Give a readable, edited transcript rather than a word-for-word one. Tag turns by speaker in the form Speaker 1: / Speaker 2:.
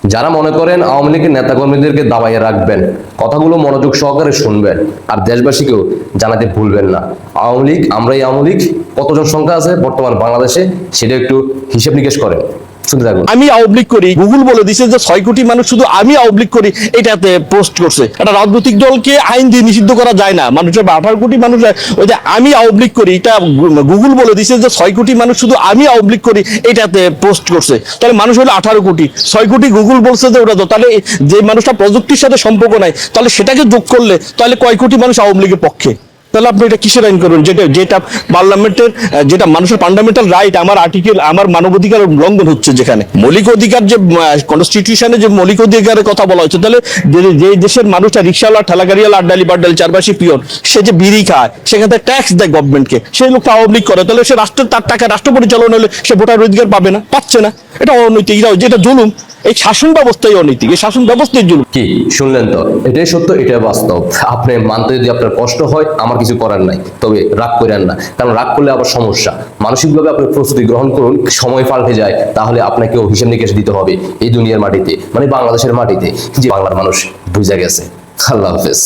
Speaker 1: যারা মনে করেন আওয়ামী লীগের নেতাকর্মীদেরকে দাবাইয়ে রাখবেন, কথাগুলো মনোযোগ সহকারে শুনবেন আর দেশবাসীকেও জানাতে ভুলবেন না। আওয়ামী লীগ, আমরাই আওয়ামী লীগ, কতজন সংখ্যা আছে বর্তমান বাংলাদেশে সেটা একটু হিসেব নিকেশ করেন।
Speaker 2: আমি আওয়ামী লীগ করি, গুগল বলে দিছে যে 6 কোটি মানুষ শুধু আমি আওয়ামী লীগ করি এটাতে পোস্ট করছে। একটা রাজনৈতিক দলকে আইন দিয়ে নিষিদ্ধ করা যায় না, মানুষের 18 কোটি মানুষ ওই যে আমি আওয়ামী লীগ করি এটা গুগল বলে দিছে যে 6 কোটি মানুষ শুধু আমি আওয়ামী লীগ করি এটাতে পোস্ট করছে। তাহলে মানুষ হলো 18 কোটি, 6 কোটি গুগল বলছে যে ওটা তো, তাহলে যে মানুষটা প্রযুক্তির সাথে সম্পর্ক নাই তাহলে সেটাকে যোগ করলে তাহলে কয় কোটি মানুষ আওয়ামী লীগের পক্ষে? তাহলে আপনি এটা কিসের আইন করবেন? যেটা পার্লামেন্টের, যেটা মানুষের ফান্ডামেন্টাল রাইট, আমার আর্টিকেল, আমার মানবাধিকার লঙ্ঘন হচ্ছে। যেখানে মৌলিক অধিকার, যে কনস্টিটিউশনে যে মৌলিক অধিকারের কথা বলা হচ্ছে, তাহলে যে দেশের মানুষটা রিক্সাওয়ালা, ঠেলাগাড়িওয়ালা, আড্ডালি বাড্ডালি, চারপাশে পিয়ন, সে যে বিড়ি খায় সেখান থেকে ট্যাক্স দেয় গভর্নমেন্টকে, সেই লোকটা আওয়ামী লীগ করে, তাহলে সে তার টাকা রাষ্ট্র পরিচালনা হলে সে ভোটার অধিকার পাবে না, পাচ্ছে না। এটা অনৈতিক, যেটা জুলুম। এই শাসন ব্যবস্থাই অনৈতিক, এই শাসন ব্যবস্থাই জুলুম।
Speaker 1: কি শুনলেন তো? এটাই সত্য, এটাই বাস্তব। আপনি মানতে যদি আপনার কষ্ট হয়, আমার কিছু করার নাই, তবে রাগ করেন না, কারণ রাগ করলে আবার সমস্যা। মানসিকভাবে আপনি প্রস্তুতি গ্রহণ করুন, সময় পাল্টে যায় তাহলে আপনাকেও হিসেব নিকেশ দিতে হবে এই দুনিয়ার মাটিতে, মানে বাংলাদেশের মাটিতে, যে বাংলার মানুষ বুঝে গেছে। আল্লাহ হাফেজ।